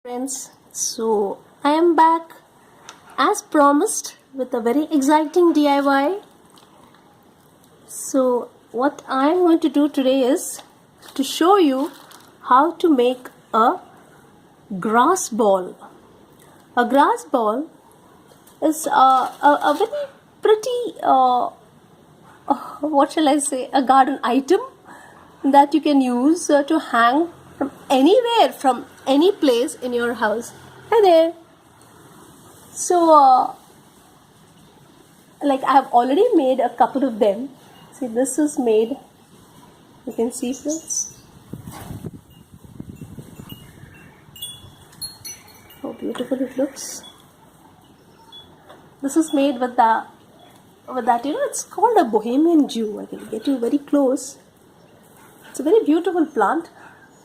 Friends, so I am back as promised with a very exciting DIY. So what I am going to do today is to show you how to make a grass ball. A grass ball is a very pretty, what shall I say, a garden item that you can use to hang from anywhere, from any place in your house. Hi there. So, like I have already made a couple of them. See, this is made. You can see this. How beautiful it looks. This is made with that. It's called a Bohemian Jew. I can get you very close. It's a very beautiful plant,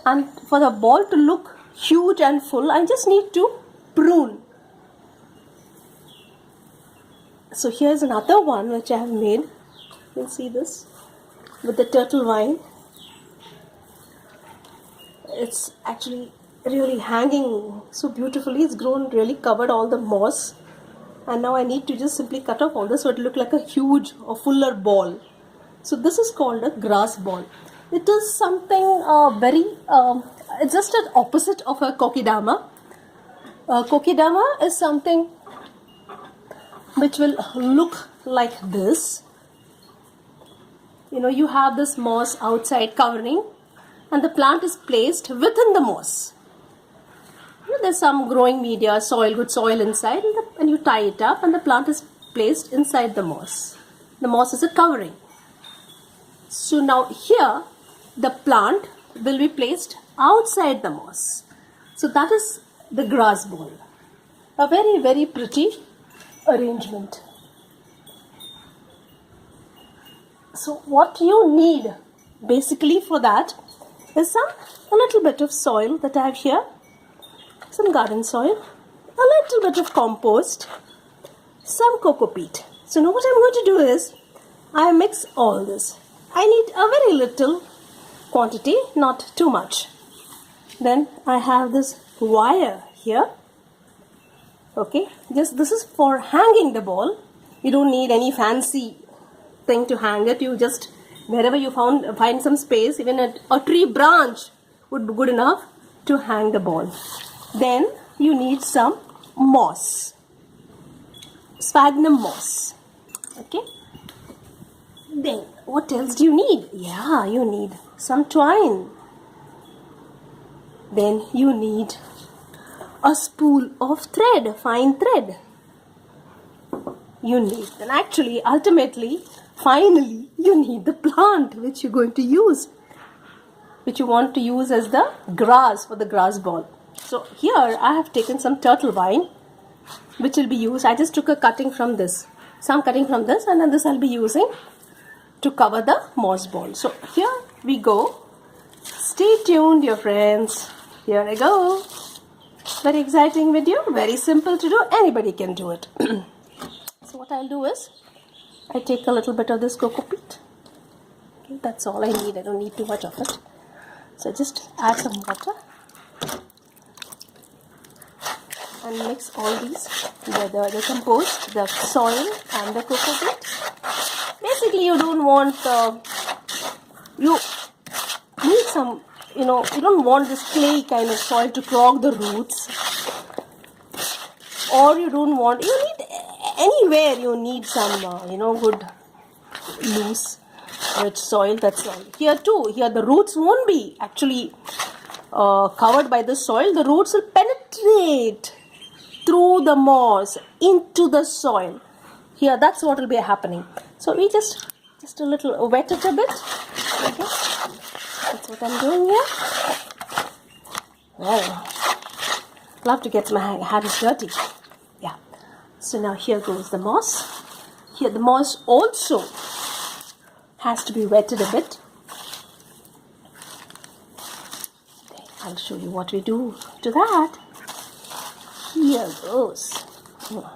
and for the ball to look huge and full, I just need to prune. So here's another one which I have made. You can see this with the turtle vine. It's actually really hanging so beautifully. It's grown, really covered all the moss, and now I need to just simply cut off all this so it will look like a huge or fuller ball. So this is called a grass ball. It is something it's just an opposite of a kokedama. Kokedama is something which will look like this. You have this moss outside covering, and the plant is placed within the moss. There's some growing media, good soil inside, and you tie it up, and the plant is placed inside the moss. The moss is a covering. So now here, the plant will be placed outside the moss. So that is the grass ball. A very, very pretty arrangement. So what you need basically for that is a little bit of soil that I have here, some garden soil, a little bit of compost, some cocoa peat. So now what I'm going to do is I mix all this. I need a very little quantity, not too much. Then I have this wire here. Okay, this is for hanging the ball. You don't need any fancy thing to hang it. You just, wherever you find some space, even a tree branch would be good enough to hang the ball. Then you need some moss, sphagnum moss. Okay. Then what else do you need? Yeah, you need some twine. Then you need a spool of thread, fine thread. Finally, you need the plant which you're going to use, which you want to use as the grass for the grass ball. So here I have taken some turtle vine, which will be used. I just took some cutting from this, and then this I'll be using to cover the moss ball. So here we go. Stay tuned, dear friends. Here I go. Very exciting video, very simple to do. Anybody can do it. So what I'll do is I take a little bit of this cocoa peat. Okay, that's all I need. I don't need too much of it. So just add some water and mix all these together, the compost, the soil and the cocoa peat. Basically, you don't want you need some, you don't want this clay kind of soil to clog the roots, or you need anywhere you need some good loose rich soil. That's all. Here the roots won't be actually covered by the soil. The roots will penetrate through the moss into the soil. Here, that's what will be happening. So we just a little wet it a bit. Okay, that's what I'm doing here. Well, love to get my hands dirty. Yeah. So now here goes the moss. Here the moss also has to be wetted a bit. Okay, I'll show you what we do to that. Here goes. Yeah.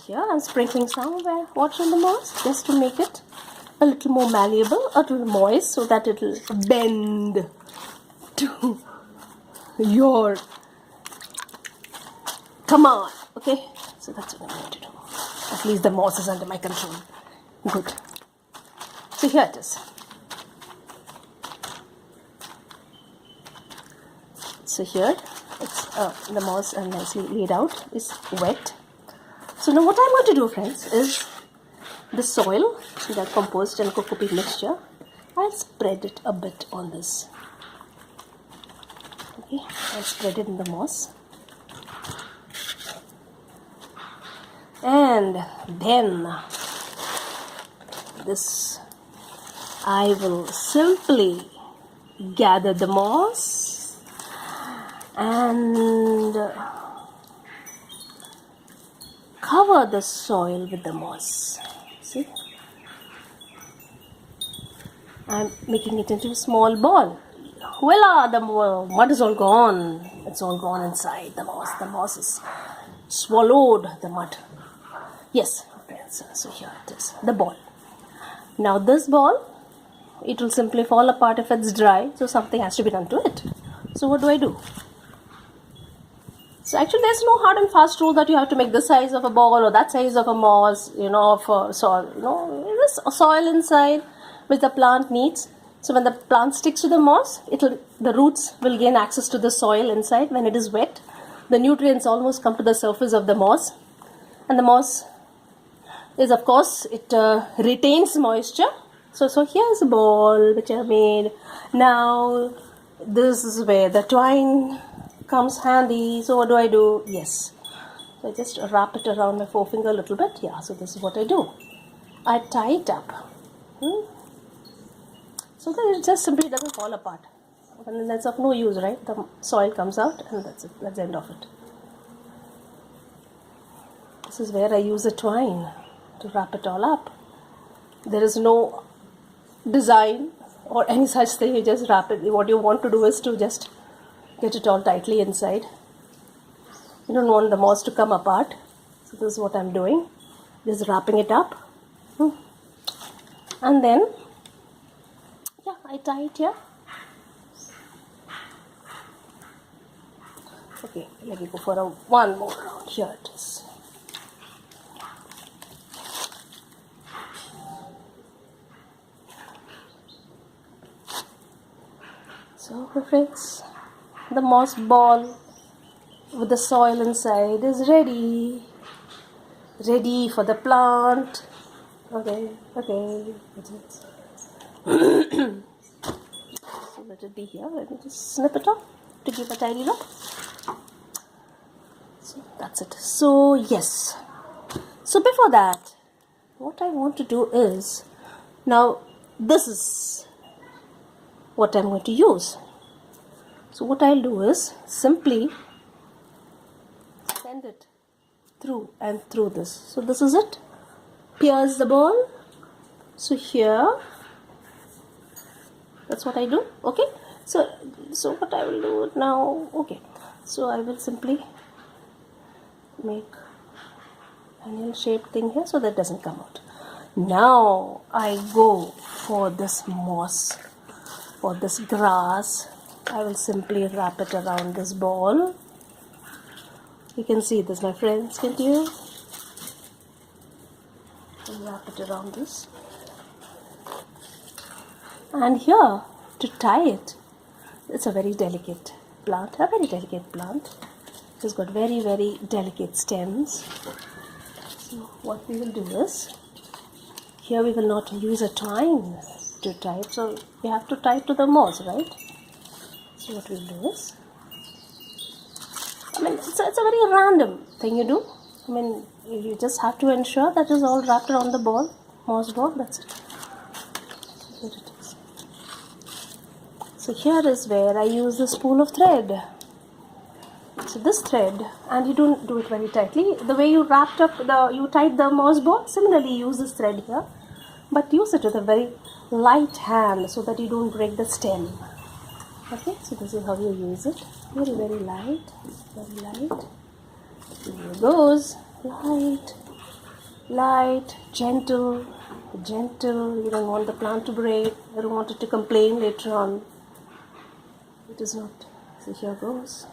Here I'm sprinkling some water on the moss just to make it a little more malleable, a little moist, so that it will bend to your come on. Okay, so that's what I'm going to do. At least the moss is under my control. Good. So here it is. So here it's the moss nicely laid out, is wet. So now what I'm going to do, friends, is the soil, the compost and cocoa peat mixture, I'll spread it a bit on this. Okay, I'll spread it in the moss. And then this, I will simply gather the moss and cover the soil with the moss. See? I'm making it into a small ball. Voila, the mud is all gone. It's all gone inside the moss. The moss is swallowed the mud. Yes, friends, so here it is, the ball. Now this ball, it will simply fall apart if it's dry, so something has to be done to it. So what do? So actually there's no hard and fast rule that you have to make this size of a ball or that size of a moss, of soil. There's soil inside which the plant needs. So when the plant sticks to the moss, the roots will gain access to the soil inside. When it is wet, the nutrients almost come to the surface of the moss, and the moss is, of course, it retains moisture. So here's a ball which I made. Now this is where the twine comes handy. So what do? Yes, so I just wrap it around my forefinger a little bit. Yeah, so this is what I do. I tie it up so that it just simply doesn't fall apart. And that's of no use, right? The soil comes out and that's it. That's the end of it. This is where I use a twine to wrap it all up. There is no design or any such thing. You just wrap it. What you want to do is to just get it all tightly inside. You don't want the moss to come apart. So this is what I'm doing. Just wrapping it up. And then, yeah, I tie it here. Okay, let me go for one more round. Here it is. So, my friends, the moss ball with the soil inside is ready. Ready for the plant. Okay. So let it be here. Let me just snip it off to give a tidy look. So that's it. So yes. So before that, what I want to do is, now this is what I'm going to use. So what I'll do is simply send it through and through this. So this is it. Pierce the ball. So here, that's what I do. Okay. So what I will do now. Okay. So I will simply make an L-shaped thing here so that it doesn't come out. Now I go for this moss, for this grass. I will simply wrap it around this ball. You can see this, my friends, can't you? I'll wrap it around this. And here, to tie it, it's a very delicate plant, It's got very, very delicate stems. So what we will do is, here we will not use a twine to tie it, so we have to tie it to the moss, right? So what we'll do is, it's a very random thing you do. You just have to ensure that it's all wrapped around the ball, moss ball, that's it. So here it is. So here is where I use the spool of thread. So this thread, and you don't do it very tightly. The way you you tied the moss ball, similarly use this thread here. But use it with a very light hand so that you don't break the stem. Okay, so this is how you use it. Very, very light. Here it goes. Light, gentle. You don't want the plant to break. You don't want it to complain later on. It is not. So here goes.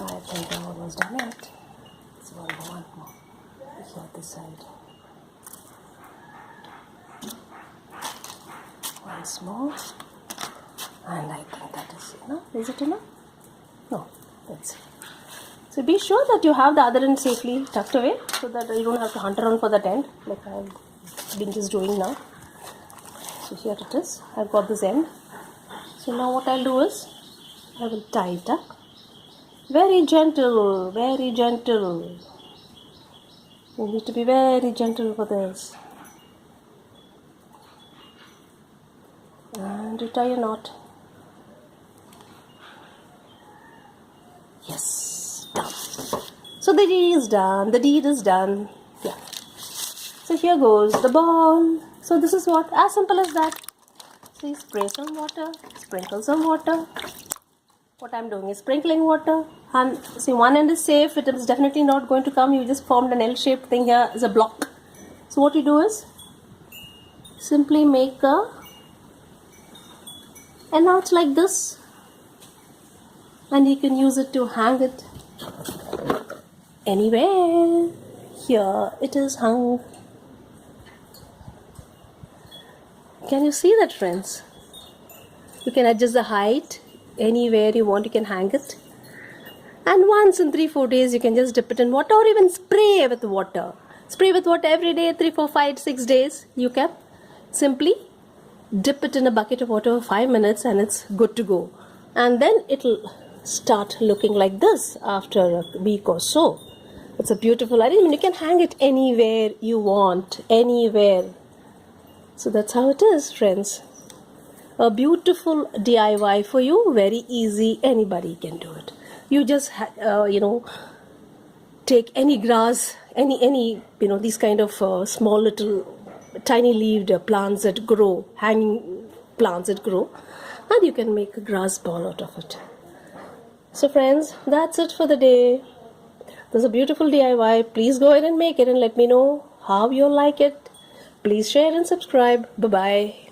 I think I'm almost done it. It's one more. Here this side. Once more. And I think that is enough. Is it enough? No, that's it. So be sure that you have the other end safely tucked away so that you don't have to hunt around for that end like I've been just doing now. So here it is. I've got this end. So now what I'll do is I will tie it up. Very gentle, very gentle. You need to be very gentle for this. And you tie a knot. Yes, done. So the deed is done. The deed is done. Yeah. So here goes the ball. So this is what, as simple as that. So you spray some water, sprinkle some water. What I'm doing is sprinkling water. And see, one end is safe. It is definitely not going to come. You just formed an L-shaped thing here as a block. So what you do is simply make a notch like this. And you can use it to hang it anywhere. Here it is hung. Can you see that, friends? You can adjust the height anywhere you want. You can hang it. And once in 3-4 days you can just dip it in water or even spray with water. Spray with water every day, 3, 4, 5, 6 days. You can simply dip it in a bucket of water for 5 minutes and it's good to go. And then it'll start looking like this after a week or so. It's a beautiful arrangement. You can hang it anywhere you want, anywhere. So that's how it is, friends. A beautiful DIY for you, very easy. Anybody can do it. You just take any grass, any these kind of small little tiny leaved plants that grow, hanging plants that grow, and you can make a grass ball out of it. So friends, that's it for the day. There's a beautiful DIY. Please go ahead and make it and let me know how you like it. Please share and subscribe. Bye-bye.